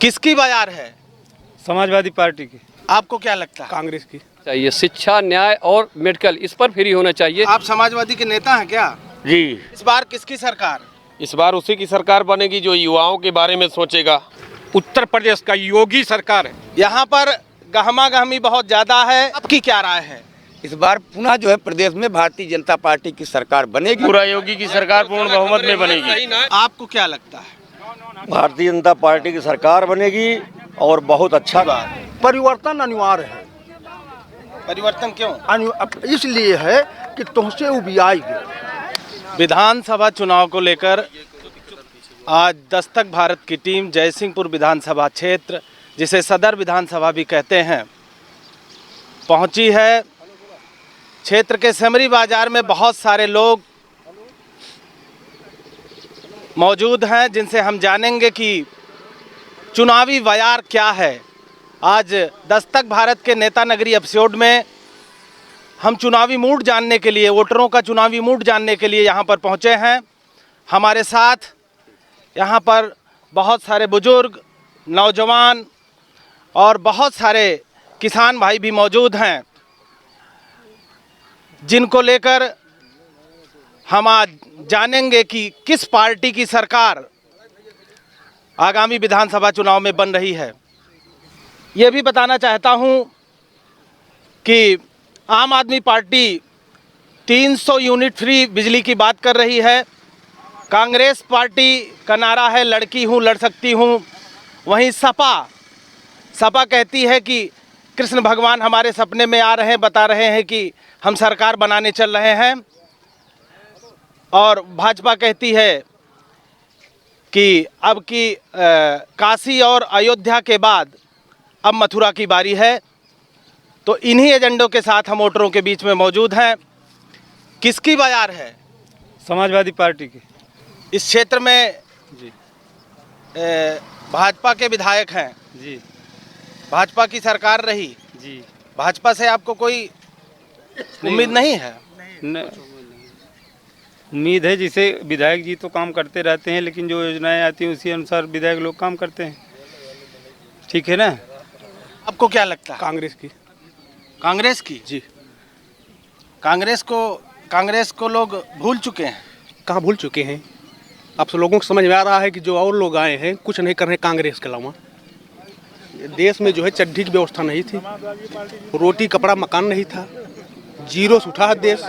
किसकी बाजार है? समाजवादी पार्टी की। आपको क्या लगता है? कांग्रेस की। चाहिए शिक्षा, न्याय और मेडिकल, इस पर फ्री होना चाहिए। आप समाजवादी के नेता हैं क्या? जी, इस बार किसकी सरकार? इस बार उसी की सरकार बनेगी जो युवाओं के बारे में सोचेगा। उत्तर प्रदेश का योगी सरकार है। यहाँ पर गहमा गहमी बहुत ज्यादा है, आपकी क्या राय है? इस बार पुनः जो है प्रदेश में भारतीय जनता पार्टी की सरकार बनेगी। पूरा योगी की सरकार पूर्ण बहुमत में बनेगी। आपको क्या लगता है? भारतीय जनता पार्टी की सरकार बनेगी और बहुत अच्छा परिवर्तन अनिवार्य है। परिवर्तन क्यों? इसलिए है कि तुमसे उबियाएगी। विधानसभा चुनाव को लेकर आज दस्तक भारत की टीम जयसिंहपुर विधानसभा क्षेत्र, जिसे सदर विधानसभा भी कहते हैं, पहुंची है। क्षेत्र के सेमरी बाजार में बहुत सारे लोग मौजूद हैं, जिनसे हम जानेंगे कि चुनावी बयार क्या है। आज दस्तक भारत के नेता नगरी एपिसोड में हम चुनावी मूड जानने के लिए, वोटरों का चुनावी मूड जानने के लिए यहाँ पर पहुँचे हैं। हमारे साथ यहाँ पर बहुत सारे बुजुर्ग, नौजवान और बहुत सारे किसान भाई भी मौजूद हैं, जिनको लेकर हम आज जानेंगे कि किस पार्टी की सरकार आगामी विधानसभा चुनाव में बन रही है। ये भी बताना चाहता हूँ कि आम आदमी पार्टी 300 यूनिट फ्री बिजली की बात कर रही है। कांग्रेस पार्टी का नारा है लड़की हूँ लड़ सकती हूँ। वहीं सपा कहती है कि कृष्ण भगवान हमारे सपने में आ रहे हैं, बता रहे हैं कि हम सरकार बनाने चल रहे हैं। और भाजपा कहती है कि अब की काशी और अयोध्या के बाद अब मथुरा की बारी है। तो इन्हीं एजेंडों के साथ हम वोटरों के बीच में मौजूद हैं। किसकी बाजार है? समाजवादी पार्टी की। इस क्षेत्र में जी भाजपा के विधायक हैं। जी भाजपा की सरकार रही। जी। भाजपा से आपको कोई उम्मीद नहीं है? उम्मीद है, जिसे विधायक जी तो काम करते रहते हैं, लेकिन जो योजनाएं आती हैं उसी अनुसार विधायक लोग काम करते हैं। ठीक है ना? आपको क्या लगता है? कांग्रेस की। कांग्रेस की? जी। कांग्रेस को लोग भूल चुके हैं। कहाँ भूल चुके हैं? अब सब लोगों को समझ में आ रहा है कि जो और लोग आए हैं कुछ नहीं कर रहे कांग्रेस के अलावा। देश में जो है चड्ढी की व्यवस्था नहीं थी, रोटी कपड़ा मकान नहीं था, जीरो से उठा है देश।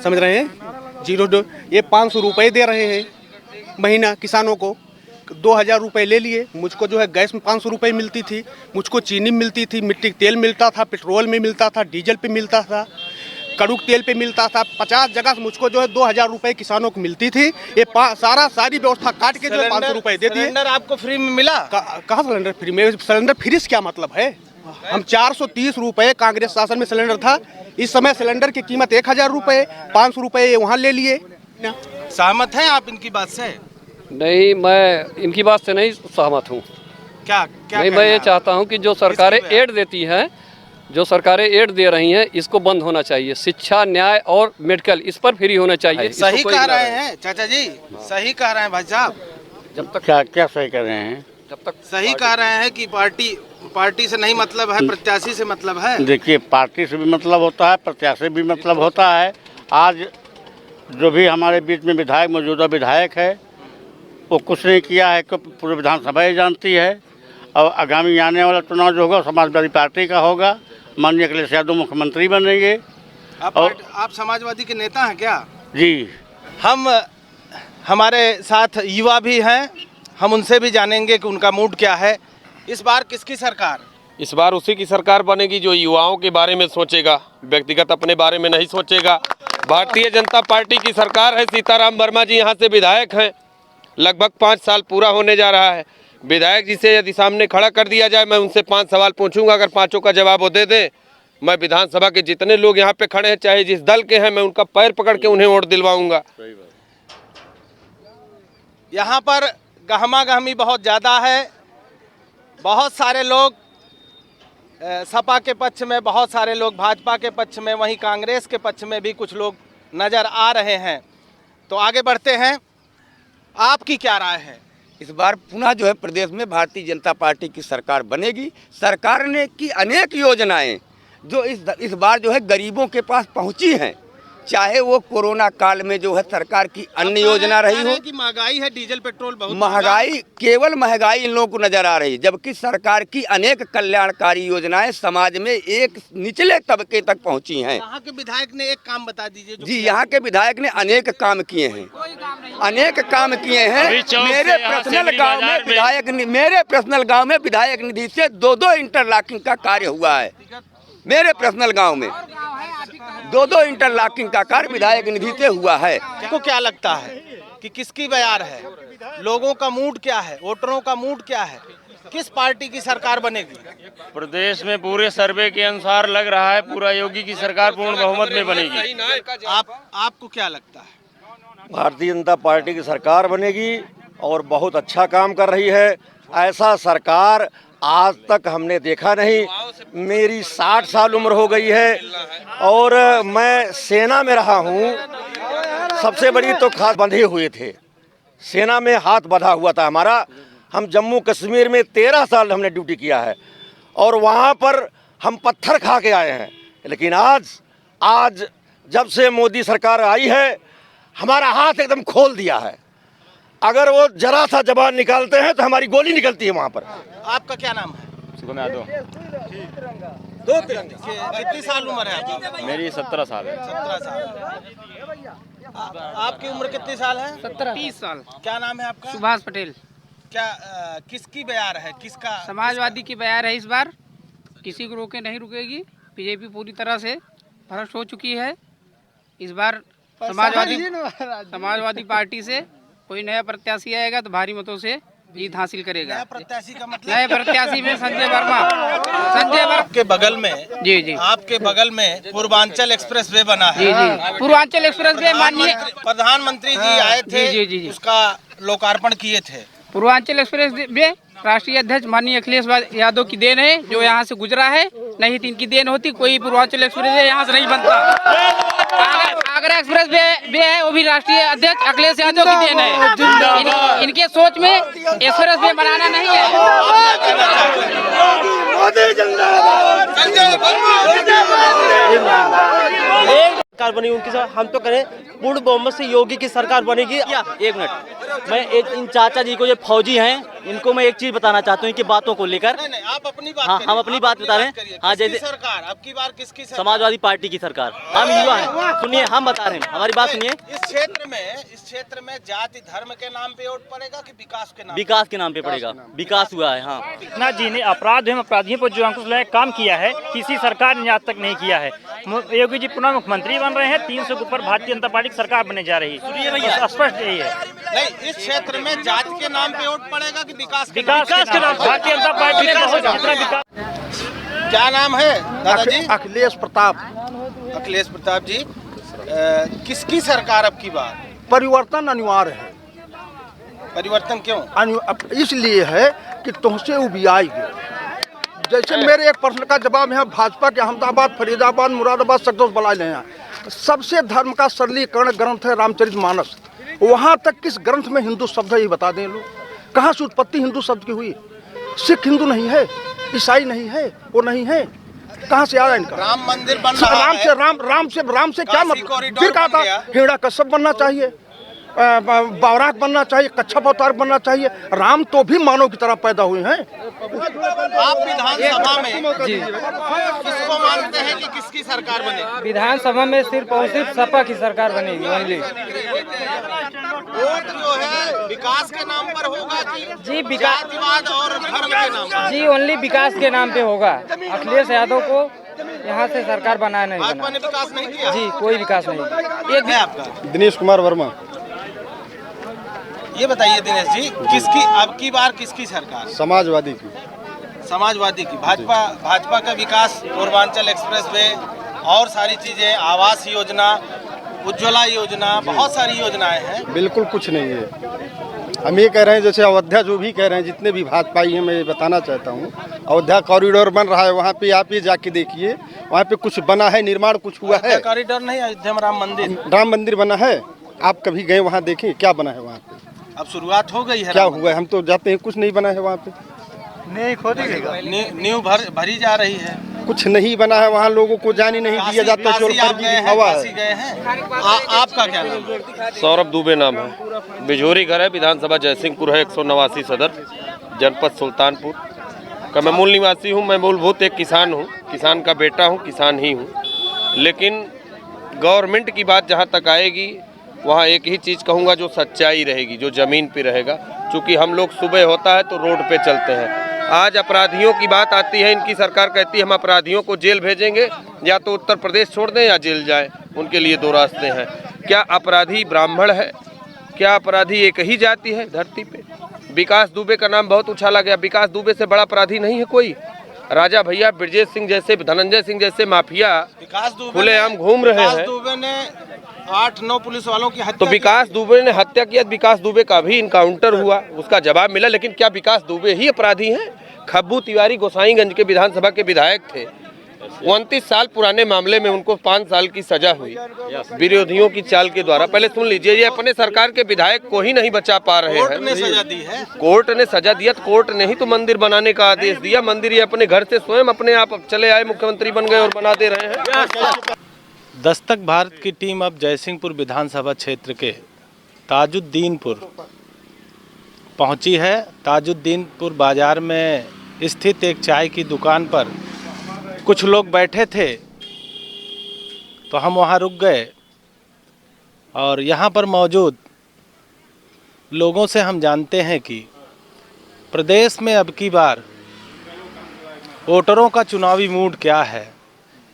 समझ रहे हैं? जीरो। ये 500 रुपये दे रहे हैं महीना किसानों को, 2000 रुपये ले लिए। मुझको जो है गैस में 500 रुपये मिलती थी, मुझको चीनी मिलती थी, मिट्टी का तेल मिलता था, पेट्रोल में मिलता था, डीजल पे मिलता था, कड़ू तेल पे मिलता था। 50 जगह से मुझको जो है 2000 रुपये किसानों को मिलती थी। ये सारी व्यवस्था काट के जो है 500 रुपये दे दिए। सिलेंडर आपको फ्री में मिला? कहाँ सिलेंडर फ्री में? सिलेंडर फ्री से क्या मतलब है? हम 430 रुपये कांग्रेस शासन में सिलेंडर था। इस समय सिलेंडर की कीमत 1000 रुपये, 500 रुपये वहाँ ले लिए। सहमत हैं आप इनकी बात से? नहीं, मैं इनकी बात से नहीं सहमत हूँ। क्या नहीं, मैं ये चाहता हूँ कि जो सरकारें एड देती हैं, जो सरकारें एड दे रही हैं, इसको बंद होना चाहिए। शिक्षा, न्याय और मेडिकल, इस पर फ्री होना चाहिए। सही कह रहे हैं चाचा जी, सही कह रहे हैं भाई साहब। जब तक क्या सही कर रहे हैं? जब तक सही कह रहे हैं कि पार्टी से नहीं मतलब है, प्रत्याशी से मतलब है। देखिए, पार्टी से भी मतलब होता है, प्रत्याशी भी मतलब होता है। आज जो भी हमारे बीच में विधायक, मौजूदा विधायक है, वो कुछ नहीं किया है कि पूरी विधानसभा ही जानती है। और आगामी आने वाला चुनाव जो होगा समाजवादी पार्टी का होगा। माननीय अखिलेश यादव मुख्यमंत्री बनेंगे। आप समाजवादी के नेता हैं क्या? जी। हमारे साथ युवा भी हैं, हम उनसे भी जानेंगे कि उनका मूड क्या है। इस बार किसकी सरकार? इस बार उसी की सरकार बनेगी जो युवाओं के बारे में सोचेगा, व्यक्तिगत अपने बारे में नहीं सोचेगा। भारतीय जनता पार्टी की सरकार है। सीताराम वर्मा जी यहाँ से विधायक हैं, लगभग 5 साल पूरा होने जा रहा है। विधायक जी से यदि सामने खड़ा कर दिया जाए, मैं उनसे 5 सवाल पूछूंगा, अगर 5 का जवाब वो दे दें, मैं विधानसभा के जितने लोग यहाँ पे खड़े हैं, चाहे जिस दल के हैं, मैं उनका पैर पकड़ के उन्हें वोट दिलवाऊंगा। यहाँ पर गहमा गहमी बहुत ज़्यादा है। बहुत सारे लोग सपा के पक्ष में, बहुत सारे लोग भाजपा के पक्ष में, वहीं कांग्रेस के पक्ष में भी कुछ लोग नज़र आ रहे हैं। तो आगे बढ़ते हैं, आपकी क्या राय है? इस बार पुनः जो है प्रदेश में भारतीय जनता पार्टी की सरकार बनेगी। सरकार ने की अनेक योजनाएं जो इस बार जो है गरीबों के पास पहुंची हैं, चाहे वो कोरोना काल में जो है सरकार की अन्य योजना रही हो। कि महंगाई है, डीजल पेट्रोल बहुत महंगाई, केवल महंगाई इन लोगों को नजर आ रही है, जबकि सरकार की अनेक कल्याणकारी योजनाएं समाज में एक निचले तबके तक पहुंची हैं। यहाँ के विधायक ने एक काम बता दीजिए जी, यहाँ के विधायक ने अनेक काम किए हैं, अनेक काम किए हैं। मेरे पर्सनल गांव में विधायक निधि से 2-2 इंटरलॉकिंग का कार्य हुआ है। मेरे पर्सनल गांव में 2-2 इंटरलॉकिंग का कार्य विधायक निधि से हुआ है। आपको क्या लगता है कि किसकी बयार है, लोगों का मूड क्या है, वोटरों का मूड क्या है, किस पार्टी की सरकार बनेगी? प्रदेश में पूरे सर्वे के अनुसार लग रहा है पूरा योगी की सरकार पूर्ण बहुमत में बनेगी। आपको क्या लगता है? भारतीय जनता पार्टी की सरकार बनेगी और बहुत अच्छा काम कर रही है। ऐसा सरकार आज तक हमने देखा नहीं। मेरी 60 साल उम्र हो गई है और मैं सेना में रहा हूँ। सबसे बड़ी तो खास बंधे हुए थे, सेना में हाथ बंधा हुआ था हमारा। हम जम्मू कश्मीर में 13 साल हमने ड्यूटी किया है और वहाँ पर हम पत्थर खा के आए हैं। लेकिन आज जब से मोदी सरकार आई है, हमारा हाथ एकदम खोल दिया है। अगर वो जरा सा जबान निकालते हैं तो हमारी गोली निकलती है वहाँ पर। आपका क्या नाम है? सुगम यादव। 2 तिरंगे। कितनी साल उम्र है आपकी? मेरी 17 साल है। 17 साल। आपकी उम्र कितनी साल है? 30 साल। क्या नाम है आपका? सुभाष पटेल। क्या किसकी बयार है, किसका? समाजवादी की बयार है। इस बार किसी को रोके नहीं रुकेगी। बीजेपी पूरी तरह से भ्रष्ट हो चुकी है। इस बार समाजवादी पार्टी से कोई नया प्रत्याशी आएगा तो भारी मतों से जीत हासिल करेगा। नया प्रत्याशी का मतलब? नए प्रत्याशी में संजय वर्मा के बगल में, जी आपके बगल में पूर्वांचल एक्सप्रेस वे बना है। जी पूर्वांचल एक्सप्रेस वे माननीय प्रधानमंत्री जी आए थे, जी उसका लोकार्पण किए थे। पूर्वांचल एक्सप्रेस वे राष्ट्रीय अध्यक्ष माननीय अखिलेश यादव की देन है, जो यहाँ से गुजरा है। नहीं तो इनकी देन होती, कोई पूर्वांचल एक्सप्रेस वे यहाँ से नहीं बनता। आगरा एक्सप्रेस वे है, वो भी राष्ट्रीय अध्यक्ष अखिलेश यादव की देन है। इनके सोच में एक्सप्रेस वे बनाना नहीं है। सरकार बनी उनकी हम तो करें पूर्ण बहुमत से योगी की सरकार बनेगी। एक मिनट, मैं इन चाचा जी को जो फौजी हैं इनको मैं एक चीज बताना चाहता हूँ इनकी बातों को लेकर। आप अपनी बात हाँ, हम अपनी बात बता रहे हैं। हाँ, जैसे सरकार अब की बार किसकी सरकार? समाजवादी पार्टी की सरकार। हम युवा हैं, सुनिए, हम बता रहे हैं, हमारी बात सुनिए। इस क्षेत्र में जाति धर्म के नाम पे वोट पड़ेगा कि विकास के नाम? विकास के नाम पे पड़ेगा। विकास हुआ है। हाँ, ना जी ने अपराध है, अपराधियों पर जो अंकुश लगाए काम किया है, किसी सरकार ने आज तक नहीं किया है। योगी जी पुनः मुख्यमंत्री बन रहे हैं। 300 के ऊपर भारतीय जनता पार्टी की सरकार बनने जा रही है। स्पष्ट यही है। नहीं, इस क्षेत्र में जाति के नाम पे वोट पड़ेगा कि विकास के नाम? भारतीय जनता पार्टी ने बहुत जितना विकास। क्या नाम है दादाजी? अखिलेश प्रताप। अखिलेश प्रताप जी, किसकी सरकार अब की बार? परिवर्तन अनिवार्य है। परिवर्तन क्यों? इसलिए है कि तुमसे उबियाएगी। जैसे मेरे एक प्रश्न का जवाब है, भाजपा के अहमदाबाद, फरीदाबाद, मुरादाबाद, सकदोस बलाए हैं। सबसे धर्म का सरलीकरण ग्रंथ है रामचरितमानस। वहाँ तक किस ग्रंथ में हिंदू शब्द है ये बता दें लोग। कहाँ से उत्पत्ति हिंदू शब्द की हुई? सिख हिंदू नहीं है, ईसाई नहीं है, वो नहीं है। कहाँ से आया इनका? राम मंदिर बन रहा है। राम से क्या मतलब? फिर कहा था हिरण्य कश्यप बनना चाहिए, बावराक बनना चाहिए, कच्छप अवतार बनना चाहिए। राम तो भी मानव की तरह पैदा हुए हैं। आप विधानसभा में किसको मानते हैं कि किसकी सरकार बनेगी? विधानसभा में सिर्फ और सिर्फ सपा की सरकार बनेगी। वोट जो है विकास के नाम पर होगा कि जी जातिवाद और धर्म के नाम पर? जी ओनली विकास के नाम पे होगा। अखिलेश यादव को यहाँ से सरकार बनाया नहीं। भाजपा ने विकास नहीं किया? जी कोई विकास नहीं। एक है आपका? दिनेश कुमार वर्मा। ये बताइए दिनेश जी, किसकी अब की बार किसकी सरकार? समाजवादी की। समाजवादी की। भाजपा का विकास, पूर्वांचल एक्सप्रेस वे और सारी चीजें, आवास योजना, उज्ज्वला योजना, बहुत सारी योजनाएं हैं। बिल्कुल कुछ नहीं है। हम ये कह रहे हैं, जैसे अयोध्या जो भी कह रहे हैं, जितने भी भाजपाई हैं, मैं ये बताना चाहता हूँ, अयोध्या कॉरिडोर बन रहा है। वहाँ पे आप ये जाके देखिए, वहाँ पे कुछ बना है, निर्माण कुछ हुआ है। कॉरिडोर नहीं, अयोध्या में राम मंदिर। राम मंदिर बना है। आप कभी गए वहाँ देखें क्या बना है वहाँ पे? अब शुरुआत हो गई है। क्या हुआ है? हम तो जाते हैं, कुछ नहीं बना है वहाँ पे, नींव भरी जा रही है। कुछ नहीं बना है वहाँ, लोगों को जाने नहीं दिया जाता। काशी आप गए हैं, काशी गए हैं। आपका क्या नाम है? सौरभ दुबे नाम है। बिजोरी घर है, विधानसभा जयसिंहपुर है, 189 सदर, जनपद सुल्तानपुर का मैं मूल निवासी हूँ। मैं मूलभूत एक किसान हूँ, किसान का बेटा हूँ, किसान ही हूँ। लेकिन गवर्नमेंट की बात जहाँ तक आएगी, वहाँ एक ही चीज़ कहूँगा, जो सच्चाई रहेगी, जो ज़मीन पे रहेगा। क्योंकि हम लोग सुबह होता है तो रोड पे चलते हैं। आज अपराधियों की बात आती है, इनकी सरकार कहती है हम अपराधियों को जेल भेजेंगे, या तो उत्तर प्रदेश छोड़ दें या जेल जाए। उनके लिए दो रास्ते हैं। क्या अपराधी ब्राह्मण है? क्या अपराधी एक ही जाति है धरती पे? विकास दुबे का नाम बहुत उछाला गया। विकास दुबे से बड़ा अपराधी नहीं है कोई। राजा भैया, ब्रजेश सिंह जैसे, धनंजय सिंह जैसे माफिया खुलेआम घूम रहे हैं। दुबे ने 8-9 पुलिस वालों की हत्या तो विकास दुबे ने हत्या किया। विकास दुबे का भी इनकाउंटर हुआ, उसका जवाब मिला। लेकिन क्या विकास दुबे ही अपराधी हैं? खब्बू तिवारी गोसाईगंज के विधानसभा के विधायक थे। 29 साल पुराने मामले में उनको 5 साल की सजा हुई विरोधियों की चाल के द्वारा। पहले सुन लीजिए, ये अपने सरकार के विधायक को ही नहीं बचा पा रहे हैं। कोर्ट ने सजा दी है। कोर्ट ने सजा दिया, तो कोर्ट ने ही तो मंदिर बनाने का आदेश दिया। मंदिर ये अपने घर से स्वयं अपने आप चले आए, मुख्यमंत्री बन गए और बना दे रहे हैं। दस्तक भारत की टीम अब जयसिंहपुर विधानसभा क्षेत्र के ताजुद्दीनपुर पहुंची है। ताजुद्दीनपुर बाजार में स्थित एक चाय की दुकान पर कुछ लोग बैठे थे, तो हम वहां रुक गए और यहां पर मौजूद लोगों से हम जानते हैं कि प्रदेश में अब की बार वोटरों का चुनावी मूड क्या है,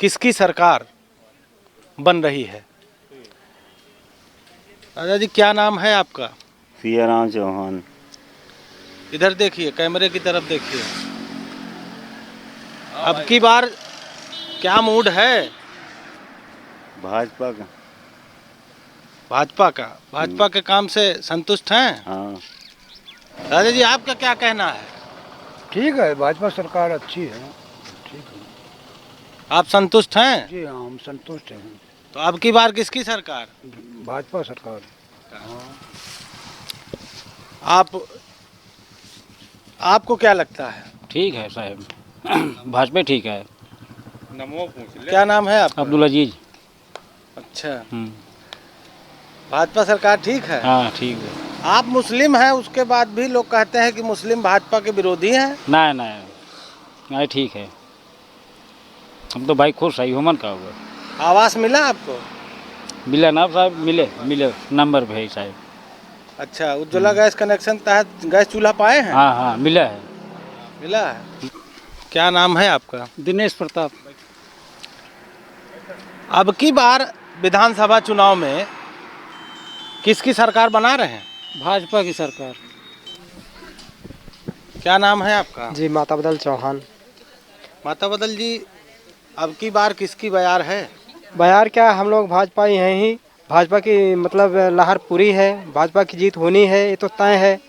किसकी सरकार बन रही है। राजा जी, क्या नाम है आपका? सियाराम चौहान। इधर देखिए, कैमरे की तरफ देखिए। अब की बार क्या मूड है? भाजपा का। भाजपा के काम से संतुष्ट हैं? हाँ। राजा जी, आपका क्या कहना है? ठीक है, भाजपा सरकार अच्छी है, ठीक है। आप संतुष्ट हैं? जी हाँ, हम संतुष्ट हैं। तो अब की बार किसकी सरकार? भाजपा सरकार। आपको क्या लगता है? ठीक है साहब, भाजपा ठीक है। क्या नाम है आपका? अब्दुल अजीज। अच्छा, भाजपा सरकार ठीक है? हाँ ठीक है। आप मुस्लिम हैं, उसके बाद भी लोग कहते हैं कि मुस्लिम भाजपा के विरोधी हैं। नहीं ठीक है, हम तो भाई खुश है। हुमन का हुआ आवास मिला आपको? मिला ना साहब, मिले नंबर पे है साहब। अच्छा, उज्ज्वला गैस कनेक्शन तहत गैस चूल्हा पाए हैं? हाँ मिला है। क्या नाम है आपका? दिनेश प्रताप। अब की बार विधानसभा चुनाव में किसकी सरकार बना रहे हैं? भाजपा की सरकार। क्या नाम है आपका? जी, माता बदल चौहान। माता बदल जी, अब की बार किसकी बयार है? बयार क्या, हम लोग भाजपा ही हैं ही। भाजपा की मतलब लहर पूरी है, भाजपा की जीत होनी है, ये तो तय है।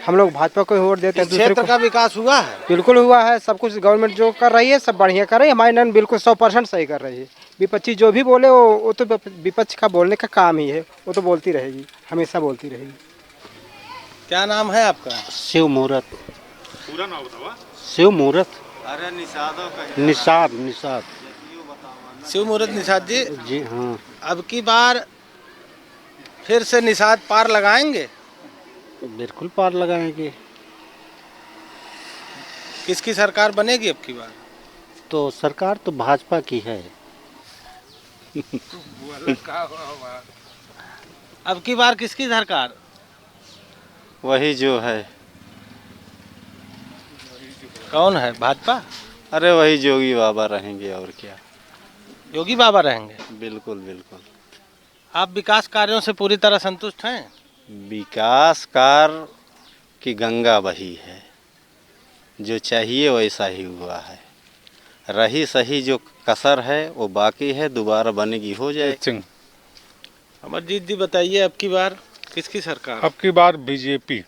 हम लोग भाजपा को वोट देते हैं। क्षेत्र का विकास हुआ है? बिल्कुल हुआ है, सब कुछ गवर्नमेंट जो कर रही है सब बढ़िया कर रही है। हमारी नन बिल्कुल 100% सही कर रही है। विपक्षी जो भी बोले वो तो विपक्ष का बोलने का काम ही है, वो तो बोलती रहेगी, हमेशा बोलती रहेगी। क्या नाम है आपका? शिव मुहूर्त। पूरा नाम बताओ। शिव मुहूर्त। अरे निषाद। शिव मुहूर्त निषाद जी। जी हाँ। अब की बार फिर से निषाद पार लगाएंगे? बिल्कुल पार लगाएंगे। किसकी सरकार बनेगी अब की बार? तो सरकार तो भाजपा की है। अब की बार किसकी सरकार? वही जो है। कौन है? भाजपा? अरे वही योगी बाबा रहेंगे, और क्या। योगी बाबा रहेंगे? बिल्कुल बिल्कुल। आप विकास कार्यों से पूरी तरह संतुष्ट हैं? विकास कार्य की गंगा बही है, जो चाहिए वैसा ही हुआ है। रही सही जो कसर है वो बाकी है, दोबारा बनेगी, हो जाए। अमरजीत जी बताइए, अब की बार किसकी सरकार? अब की बार बीजेपी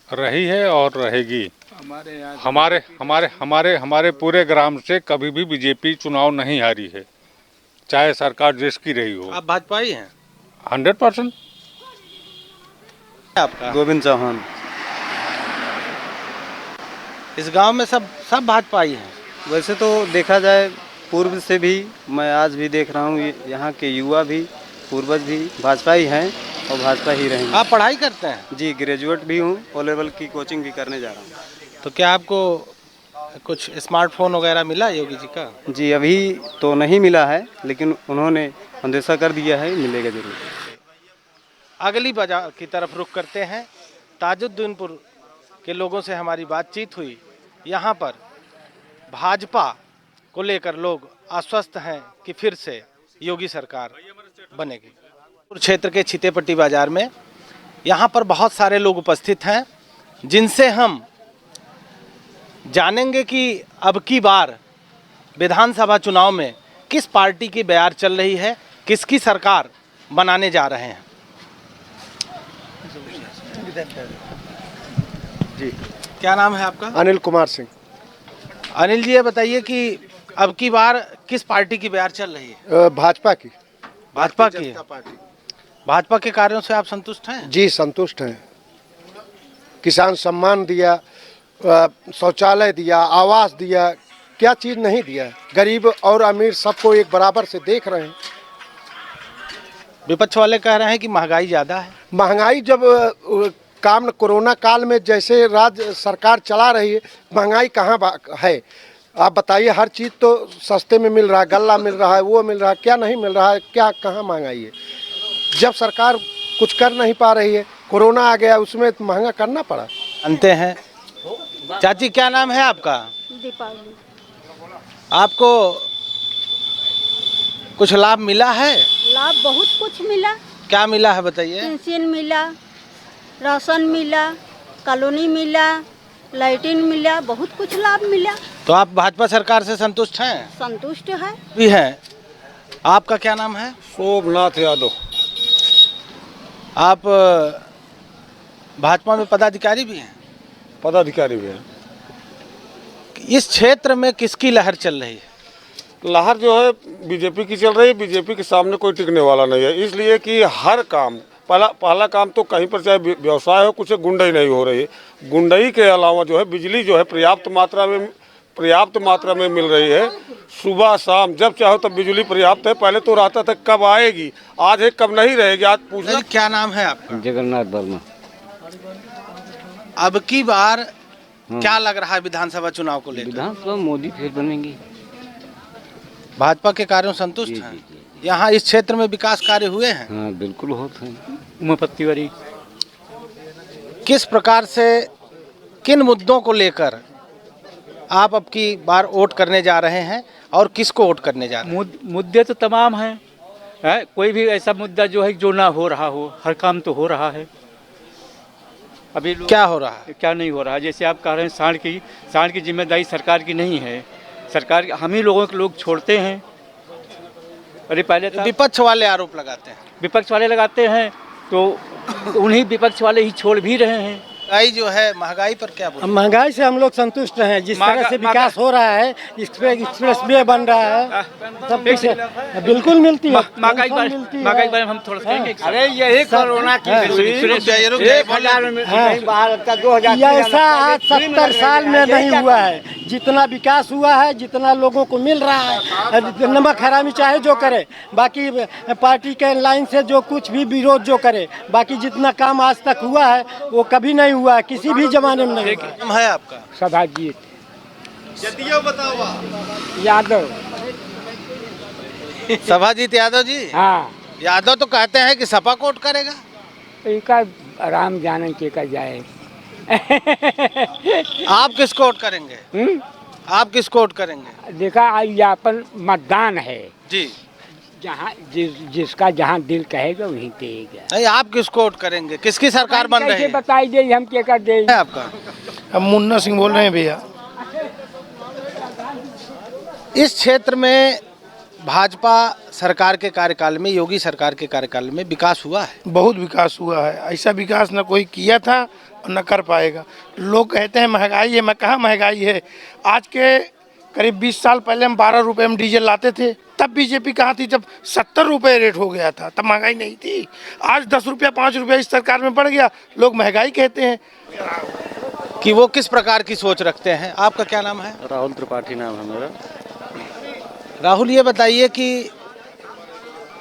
रही है और रहेगी। हमारे पूरे ग्राम से कभी भी बीजेपी चुनाव नहीं हारी है, चाहे सरकार जिसकी रही हो। आप भाजपा ही हैं? 100%। आपका? गोविंद चौहान। इस गांव में सब भाजपा ही हैं। वैसे तो देखा जाए पूर्व से भी, मैं आज भी देख रहा हूँ यहाँ के युवा भी, पूर्वज भी भाजपा ही हैं और भाजपा ही रहेंगे। आप पढ़ाई करते हैं? जी, ग्रेजुएट भी हूँ, ओ लेवल की कोचिंग भी करने जा रहा हूँ। तो क्या आपको कुछ स्मार्टफोन वगैरह मिला योगी जी का? जी, अभी तो नहीं मिला है, लेकिन उन्होंने अंदेशा कर दिया है, मिलेगा जरूर। अगली बाजार की तरफ रुख करते हैं। ताजुद्दीनपुर के लोगों से हमारी बातचीत हुई। यहाँ पर भाजपा को लेकर लोग आश्वस्त हैं कि फिर से योगी सरकार बनेगी। क्षेत्र के छीतेपट्टी बाजार में यहाँ पर बहुत सारे लोग उपस्थित हैं, जिनसे हम जानेंगे कि अब की बार विधानसभा चुनाव में किस पार्टी की बयार चल रही है, किसकी सरकार बनाने जा रहे हैं। जी, क्या नाम है आपका? अनिल कुमार सिंह। अनिल जी, ये बताइए कि अब की बार किस पार्टी की बयार चल रही है? भाजपा की। भाजपा की। भाजपा के कार्यों से आप संतुष्ट हैं? जी, संतुष्ट हैं। किसान सम्मान दिया, शौचालय दिया, आवास दिया, क्या चीज नहीं दिया। गरीब और अमीर सबको एक बराबर से देख रहे हैं। विपक्ष वाले कह रहे हैं कि महंगाई ज्यादा है। महंगाई जब काम कोरोना काल में जैसे राज्य सरकार चला रही है, महंगाई कहाँ है? आप बताइए। हर चीज़ तो सस्ते में मिल रहा है, गल्ला मिल रहा है, वो मिल रहा है, क्या नहीं मिल रहा है? क्या कहाँ महंगाई है? जब सरकार कुछ कर नहीं पा रही है, कोरोना आ गया, उसमें तो महंगा करना पड़ा। जानते हैं। चाची, क्या नाम है आपका? दीपावली। आपको कुछ लाभ मिला है? लाभ बहुत कुछ मिला। क्या मिला है बताइए? पेंशन मिला, राशन मिला, कॉलोनी मिला, लाइटिन मिला, बहुत कुछ लाभ मिला। तो आप भाजपा सरकार से संतुष्ट हैं? संतुष्ट है भी हैं। आपका क्या नाम है? शोभनाथ यादव। आप भाजपा में पदाधिकारी भी हैं? पदाधिकारी भी हैं। इस क्षेत्र में किसकी लहर चल रही है? लहर जो है बीजेपी की चल रही है। बीजेपी के सामने कोई टिकने वाला नहीं है, इसलिए कि हर काम पहला काम तो कहीं पर चाहे व्यवसाय हो, कुछ गुंडाई नहीं हो रही है। गुंडाई के अलावा जो है बिजली जो है पर्याप्त मात्रा में मिल रही है। सुबह शाम जब चाहो तब बिजली पर्याप्त है। पहले तो रहता था कब आएगी, आज है कब नहीं रहेगी। आज पूछना। क्या नाम है आपका? जगन्नाथ वर्मा। अब की बार क्या लग रहा है विधानसभा चुनाव को लेकर? विधानसभा मोदी फिर बनेंगी। भाजपा के कार्यों संतुष्ट हैं? यहाँ इस क्षेत्र में विकास कार्य हुए हैं? हाँ, बिल्कुल होते हैं। उमापति वाली। किस प्रकार से, किन मुद्दों को लेकर आप अब की बार वोट करने जा रहे हैं और किसको वोट करने जा रहे हैं? मुद्दे तो तमाम हैं। कोई भी ऐसा मुद्दा जो है जो ना हो रहा हो, हर काम तो हो रहा है। अभी क्या हो रहा है, क्या नहीं हो रहा? जैसे आप कह रहे हैं सांड की जिम्मेदारी सरकार की नहीं है। सरकार हम ही लोगों के लोग छोड़ते हैं। अरे पहले तो विपक्ष वाले आरोप लगाते हैं। विपक्ष वाले लगाते हैं तो उन्हीं विपक्ष वाले ही छोड़ भी रहे हैं। महंगाई जो है, महंगाई पर क्या बोलते? महंगाई से हम लोग संतुष्ट हैं। जिस तरह से विकास हो रहा है, एक्सप्रेस वे बन रहा है, सब कुछ बिल्कुल मिलती है। महंगाई बारे हम थोड़ा सा। अरे यही कोरोना की ऐसा आज 70 साल में नहीं हुआ है। जितना विकास हुआ है, जितना लोगों को मिल रहा है, नमक हरामी चाहे जो करे, बाकी पार्टी के लाइन से जो कुछ भी विरोध जो करे, बाकी जितना काम आज तक हुआ है वो कभी नहीं हुआ है, किसी भी जमाने में नहीं हुआ है। आपका? सभाजीत यादव। सभाजीत यादव जी। हाँ, यादव तो कहते हैं कि सपा कोट करेगा। इनका राम जानन के का जाए। आप किसको वोट करेंगे? आप किसको वोट करेंगे? देखा, यापन मतदान है जी। जहाँ जिसका जहाँ दिल कहेगा वहीं देगा। नहीं, आप किसको वोट करेंगे? किसकी सरकार बन रही है? बताई दे, हम क्या कर दे। आपका? हम मुन्ना सिंह बोल रहे हैं भैया। इस क्षेत्र में भाजपा सरकार के कार्यकाल में, योगी सरकार के कार्यकाल में विकास हुआ है? बहुत विकास हुआ है। ऐसा विकास न कोई किया था और न कर पाएगा। लोग कहते हैं महंगाई है, मैं कहाँ महंगाई है। आज के करीब 20 साल पहले हम 12 रुपए में डीजल लाते थे, तब बीजेपी कहाँ थी जब 70 रुपए रेट हो गया था, तब महंगाई नहीं थी। आज 10 रुपया 5 रुपया इस सरकार में बढ़ गया, लोग महंगाई कहते हैं। कि वो किस प्रकार की सोच रखते हैं। आपका क्या नाम है? राहुल त्रिपाठी नाम है मेरा। राहुल, ये बताइए कि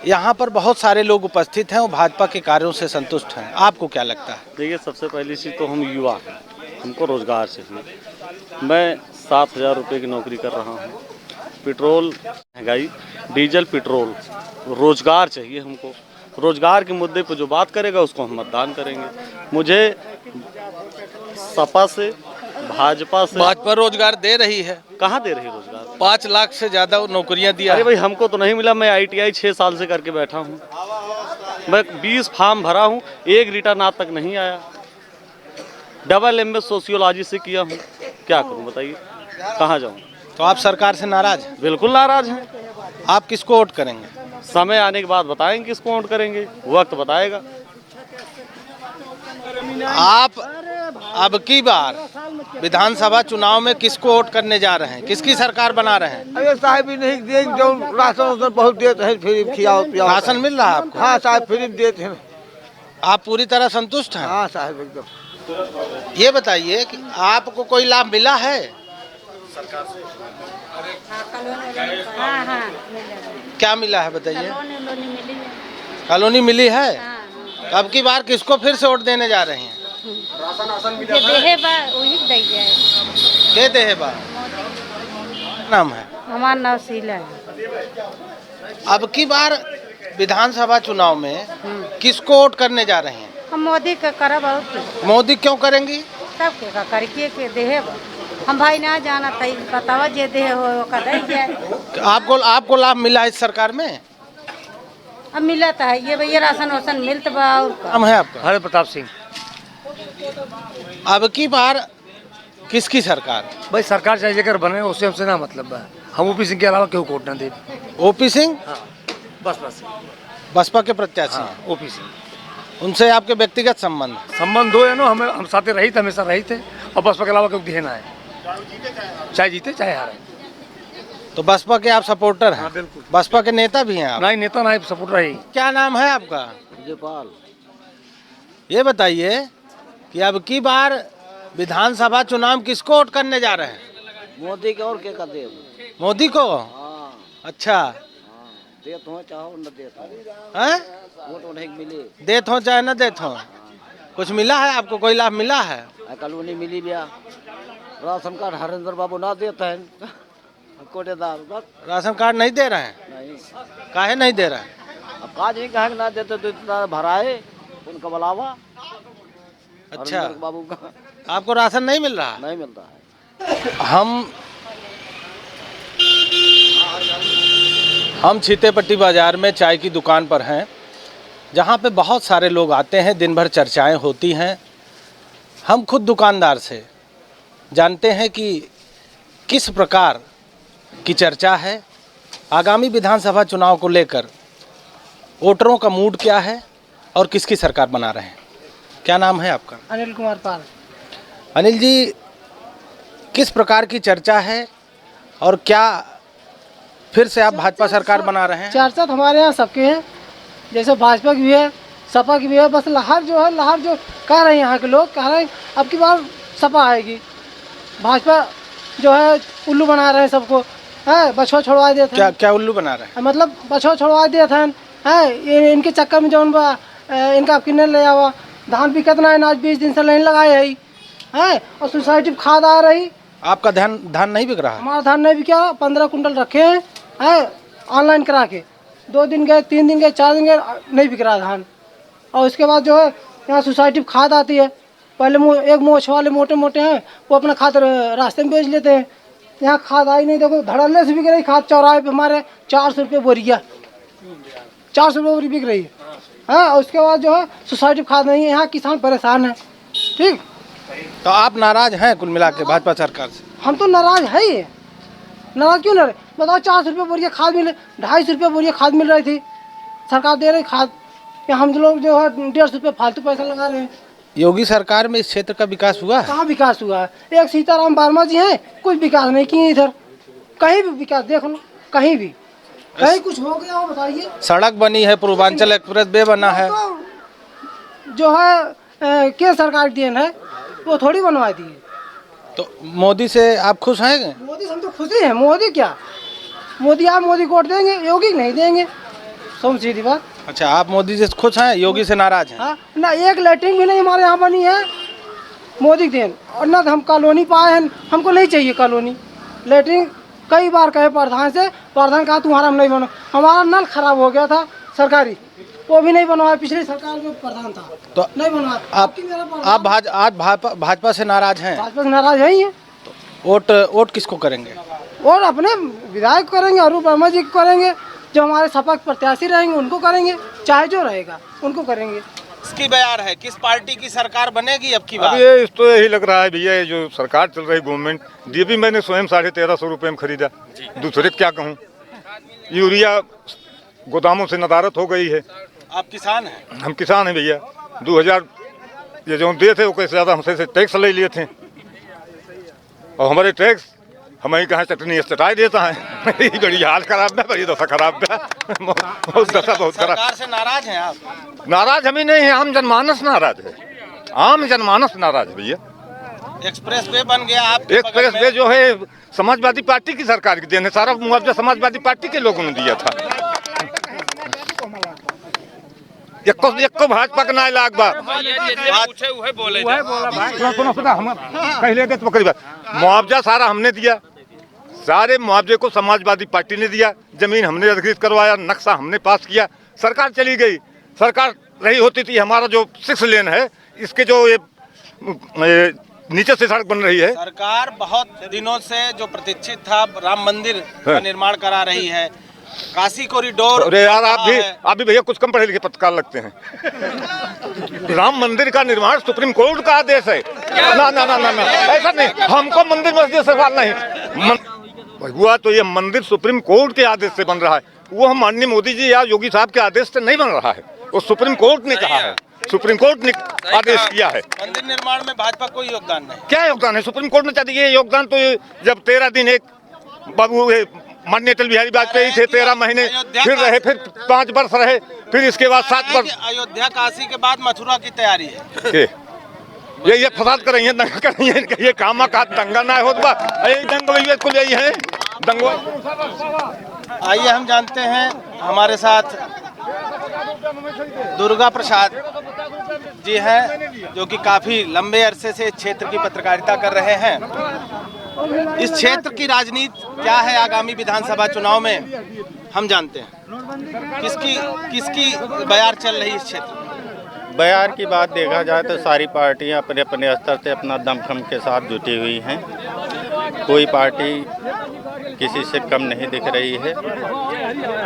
यहाँ पर बहुत सारे लोग उपस्थित हैं, वो भाजपा के कार्यों से संतुष्ट हैं, आपको क्या लगता है? देखिए, सबसे पहली चीज़ तो हम युवा हैं, हमको रोज़गार चाहिए। मैं 7,000 रुपये की नौकरी कर रहा हूँ, पेट्रोल महंगाई, डीजल पेट्रोल, रोज़गार चाहिए हमको। रोज़गार के मुद्दे पर जो बात करेगा उसको हम मतदान करेंगे। मुझे सपा से, भाजपा रोजगार दे रही है। कहाँ दे रही है रोजगार? 5 लाख से ज्यादा नौकरियां दिया। अरे भाई, हमको तो नहीं मिला। मैं ITI 6 साल से करके बैठा हूँ, मैं 20 फॉर्म भरा हूँ, एक रिटर्न आज तक नहीं आया। डबल MA सोशियोलॉजी से किया हूँ, क्या करूँ बताइए, कहाँ जाऊँ? तो आप सरकार से नाराज हैं? बिल्कुल नाराज हैं। आप किसको वोट करेंगे? समय आने के बाद बताएंगे किसको वोट करेंगे, वक्त बताएगा। आप अब की बार विधानसभा चुनाव में किसको वोट करने जा रहे हैं, किसकी सरकार बना रहे हैं? अरे साहब भी नहीं दे, जो राशन बहुत देते हैं, फ्री खिलाओ पिलाओ। राशन मिल रहा है आपको? हाँ साहब, फ्री देते हैं। आप पूरी तरह संतुष्ट हैं? हाँ साहब, एकदम। ये बताइए कि आपको कोई लाभ मिला है सरकार से? क्या मिला है बताइए? कॉलोनी मिली है। अब की बार किसको फिर से वोट देने जा रहे हैं? नाम है? हमारा नाम शीला है। अब की बार विधानसभा चुनाव में किसको वोट करने जा रहे हैं? हम मोदी का करब और मोदी क्यों करेंगी? सबके का करके के देहे हम भाई ना जाना तई बतावा जे देहे हो का दे जाए। आपको लाभ मिला है इस सरकार में? अब मिला था ये भैया राशन वासन मिलता बा। और नाम है आपका? हरे प्रताप सिंह। अब की बार किसकी सरकार? भाई सरकार चाहे जेकर बने उससे हमसे ना मतलब है, हम OP सिंह के अलावा केहू वोट ना दे। OP सिंह? हाँ, बस बसपा के प्रत्याशी? हाँ, OP सिंह। उनसे आपके व्यक्तिगत संबंध दो है ना, हम साथ रही थे, हमेशा रही थे, और बसपा के अलावा केहू दिहे ना है, चाहे जीते चाहे हारे। तो बसपा के आप सपोर्टर हैं? हाँ, बिल्कुल। बसपा के नेता भी हैं आप? नहीं, नेता नहीं, सपोर्टर रही। क्या नाम है आपका? जयपाल। ये बताइए कि अब की बार विधानसभा चुनाव किसको वोट करने जा रहे हैं? मोदी के और क्या करते हैं? मोदी को? अच्छा, देत हो चाहो न देत हो, हैं? वोट नहीं मिले, देत हो चाहे न देत हो, कुछ मिला है आपको? कोई लाभ मिला है? कॉलोनी मिली बिया, राशन कार्ड हरेंद्र बाबू ना देते हैं, कोटेदार राशन कार्ड नहीं दे रहे हैं? नहीं। काहे नहीं दे रहे हैं? अब काज नहीं कहा ना देते तो इतना भराए उनका बुलावा। अच्छा, बाबू का आपको राशन नहीं मिल रहा? नहीं मिल रहा है। हम छीतेपट्टी बाज़ार में चाय की दुकान पर हैं, जहाँ पे बहुत सारे लोग आते हैं, दिन भर चर्चाएं होती हैं। हम खुद दुकानदार से जानते हैं कि किस प्रकार की चर्चा है, आगामी विधानसभा चुनाव को लेकर वोटरों का मूड क्या है और किसकी सरकार बना रहे हैं। क्या नाम है आपका? अनिल कुमार पाल। अनिल जी, किस प्रकार की चर्चा है और क्या फिर से आप भाजपा सरकार बना रहे हैं? चर्चा तो हमारे यहाँ सबके हैं, जैसे भाजपा की भी है, सपा की भी है। बस लहर जो कह रहे हैं, यहाँ के लोग कह रहे हैं अब की बार सपा आएगी। भाजपा जो है उल्लू बना रहे हैं सबको, है बछवा छोड़वा देते हैं। क्या उल्लू बना रहे हैं? मतलब बछवा छोड़वा देते हैं, है इनके चक्कर में जो इनका अब किन्ने ले आवा। धान भी कितना है, आज 20 दिन से लाइन लगाए है, और सोसाइटी खाद आ रही। आपका धान नहीं बिक रहा? हमारा धान नहीं बिका, 15 कुंटल रखे हैं ऑनलाइन करा के। 2 दिन गए, 3 दिन गए, 4 दिन गए, नहीं बिक रहा धान। और उसके बाद जो है यहाँ सोसाइटी खाद आती है। पहले एक मोछ वाले मोटे मोटे हैं, वो अपना खाद रास्ते में बेच लेते हैं। यहाँ खाद आई नहीं, देखो धड़ल्ले से बिक रही खाद। चौराहे पे हमारे 400 रुपये बोरिया, 400 रुपये बोरी बिक रही है। और उसके बाद जो है सोसाइटी खाद नहीं है, यहाँ किसान परेशान है। ठीक, तो आप नाराज हैं कुल मिला के भाजपा सरकार से? हम तो नाराज है ही। नाराज क्यों ना रहे बताओ? 400 रुपये बोरिया खाद मिले, 250 रुपये बोरिया खाद मिल रही थी, सरकार दे रही खाद। या हम लोग जो है 150 रुपये फालतू पैसा लगा रहे हैं। योगी सरकार में इस क्षेत्र का विकास हुआ है? कहाँ विकास हुआ है? एक सीताराम वर्मा जी हैं, कुछ विकास नहीं किए इधर। कहीं भी विकास देख लो, कहीं भी कहीं कुछ हो गया हो बताइए। सड़क बनी है, पूर्वांचल एक्सप्रेस वे बना है, जो है के सरकार देन है, वो थोड़ी बनवा दी है। तो मोदी से आप खुश हैं? मोदी से हम तो खुशी हैं। मोदी क्या, मोदी आप मोदी को वोट देंगे, योगी नहीं देंगे, सब सीधी बात। अच्छा, आप मोदी से खुश हैं, योगी से नाराज हैं? हाँ ना, एक लैट्रिन भी नहीं हमारे यहाँ बनी है, मोदी देन। और ना हम कॉलोनी पाए हैं, हमको नहीं चाहिए कॉलोनी। लैट्रिन कई बार कहे प्रधान से, प्रधान कहा तुम्हारा नहीं बनो। हमारा नल खराब हो गया था सरकारी, वो भी नहीं बनवाया, पिछली सरकार में प्रधान था तो नहीं बनवाया। आप आज भाजपा से नाराज हैं? भाजपा से नाराज है ही है। वोट किसको करेंगे? और अपने विधायक करेंगे, अरूप वर्मा जी को करेंगे, जो हमारे सपक्ष प्रत्याशी रहेंगे उनको करेंगे, चाहे जो रहेगा उनको करेंगे। इसकी बयार है, किस पार्टी की सरकार बनेगी अब की बार? अब ये तो यही लग रहा है भैया, ये जो सरकार चल रही गवर्नमेंट, ये भी मैंने स्वयं 1350 रुपये में खरीदा। दूसरे क्या कहूँ, यूरिया गोदामों से नदारत हो गई है। आप किसान हैं? हम किसान हैं भैया। 2000 ये जो दे थे वो कैसे ज़्यादा हमसे से टैक्स ले लिए थे, और हमारे टैक्स हमें कहाँ चटनी चटाई देता है। बड़ी हाल खराब है, बड़ी दशा खराब है, बहुत दशा बहुत खराब। सरकार से नाराज हैं आप? नाराज हम ही नहीं है, आम जनमानस नाराज है, आम जनमानस नाराज है भैया। एक्सप्रेस वे बन गया, आप एक्सप्रेस वे जो है समाजवादी पार्टी की सरकार की देन है, सारा मुआवजा समाजवादी पार्टी के लोगों ने दिया था। एको भाजपा का ना लाख बार मुआवजा सारा हमने दिया, सारे मुआवजे को समाजवादी पार्टी ने दिया, जमीन हमने अधिकृत करवाया, नक्शा हमने पास किया, सरकार चली गई। सरकार रही होती थी, हमारा जो 6 लेन है इसके जो ये नीचे से सड़क बन रही है। सरकार बहुत दिनों से जो प्रतीक्षित था राम मंदिर का निर्माण करा रही है, काशी कॉरिडोर। अरे यार, आप भी भैया कुछ कम पढ़े लिखे पत्रकार लगते हैं। राम मंदिर का निर्माण सुप्रीम कोर्ट का आदेश है। ना ना ना ना ना, ऐसा नहीं, हमको मंदिर मस्जिद से सवाल नहीं हुआ, तो ये मंदिर सुप्रीम कोर्ट के आदेश से बन रहा है, वो हम माननीय मोदी जी या योगी साहब के आदेश से नहीं बन रहा है, वो सुप्रीम कोर्ट ने कहा है, सुप्रीम कोर्ट ने आदेश किया है। मंदिर निर्माण में भाजपा कोई योगदान नहीं? क्या योगदान है, सुप्रीम कोर्ट ने चाह दिया योगदान। तो जब 13 दिन एक बाबू माननीय अटल बिहारी वाजपेयी थे, 13 महीने फिर रहे, फिर 5 वर्ष रहे, फिर इसके बाद 7 वर्ष। अयोध्या काशी के बाद मथुरा की तैयारी है। ये फसाद कर रही है, दंगा कर रही है, ये काम का दंगा ना हो दंगा कुल यही है दंगो। आइए हम जानते हैं, हमारे साथ दुर्गा प्रसाद जी हैं, जो कि काफी लंबे अरसे से क्षेत्र की पत्रकारिता कर रहे हैं। इस क्षेत्र की राजनीति क्या है आगामी विधानसभा चुनाव में, हम जानते हैं। किसकी बयार चल रही है इस क्षेत्र में? बयार की बात देखा जाए तो सारी पार्टियां अपने अपने स्तर से अपना दमखम के साथ जुटी हुई हैं, कोई पार्टी किसी से कम नहीं दिख रही है।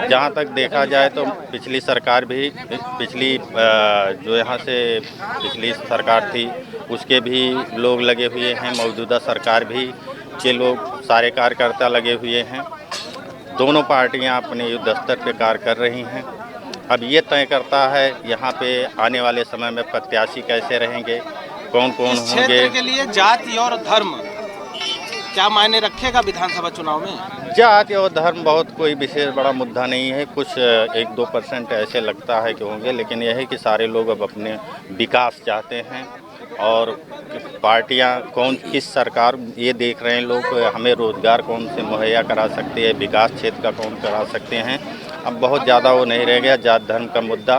जहां तक देखा जाए तो पिछली सरकार भी, जो यहाँ से पिछली सरकार थी उसके भी लोग लगे हुए हैं, मौजूदा सरकार भी के लोग सारे कार्यकर्ता लगे हुए हैं। दोनों पार्टियां अपने युद्ध स्तर पे कार्य कर रही हैं। अब ये तय करता है यहाँ पे आने वाले समय में प्रत्याशी कैसे रहेंगे, कौन कौन होंगे। क्षेत्र के लिए जाति और धर्म क्या मायने रखेगा विधानसभा चुनाव में? जाति और धर्म बहुत कोई विशेष बड़ा मुद्दा नहीं है, कुछ 1-2% ऐसे लगता है कि होंगे, लेकिन यह है कि सारे लोग अब अपने विकास चाहते हैं और पार्टियां कौन किस सरकार ये देख रहे हैं लोग, हमें रोजगार कौन से मुहैया करा सकते हैं, विकास क्षेत्र का कौन करा सकते हैं। अब बहुत ज़्यादा वो नहीं रह गया जात धर्म का मुद्दा,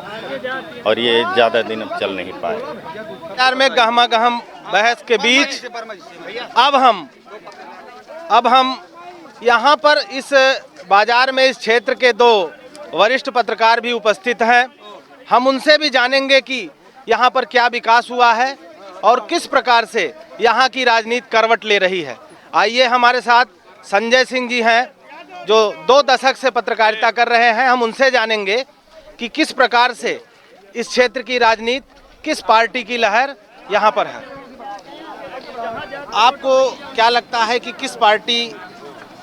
और ये ज़्यादा दिन अब चल नहीं पाए। यार में गहमा गहम बहस के बीच अब हम यहाँ पर इस बाजार में इस क्षेत्र के 2 वरिष्ठ पत्रकार भी उपस्थित हैं। हम उनसे भी जानेंगे कि यहाँ पर क्या विकास हुआ है और किस प्रकार से यहाँ की राजनीति करवट ले रही है। आइए, हमारे साथ संजय सिंह जी हैं, जो 2 दशक से पत्रकारिता कर रहे हैं। हम उनसे जानेंगे कि किस प्रकार से इस क्षेत्र की राजनीति, किस पार्टी की लहर यहाँ पर है। आपको क्या लगता है कि किस पार्टी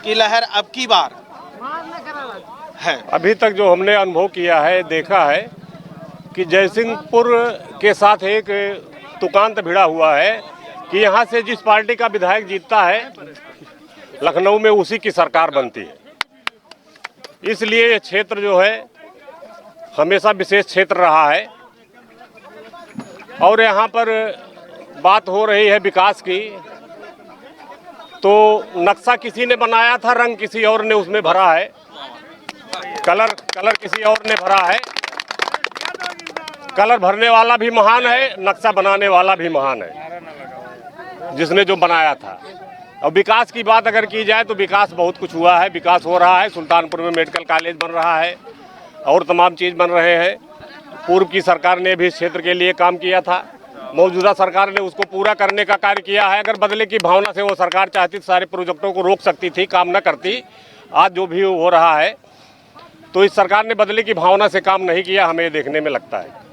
की लहर अब की बार है? अभी तक जो हमने अनुभव किया है, देखा है कि जयसिंहपुर के साथ एक तुकांत भिड़ा हुआ है कि यहाँ से जिस पार्टी का विधायक जीतता है लखनऊ में उसी की सरकार बनती है। इसलिए ये क्षेत्र जो है हमेशा विशेष क्षेत्र रहा है। और यहाँ पर बात हो रही है विकास की, तो नक्शा किसी ने बनाया था, रंग किसी और ने उसमें भरा है, कलर किसी और ने भरा है। कलर भरने वाला भी महान है, नक्शा बनाने वाला भी महान है, जिसने जो बनाया था। और विकास की बात अगर की जाए तो विकास बहुत कुछ हुआ है, विकास हो रहा है। सुल्तानपुर में मेडिकल कॉलेज बन रहा है और तमाम चीज़ बन रहे हैं। पूर्व की सरकार ने भी इस क्षेत्र के लिए काम किया था, मौजूदा सरकार ने उसको पूरा करने का कार्य किया है। अगर बदले की भावना से वो सरकार चाहती तो सारे प्रोजेक्टों को रोक सकती थी, काम न करती। आज जो भी हो रहा है, तो इस सरकार ने बदले की भावना से काम नहीं किया, हमें देखने में लगता है।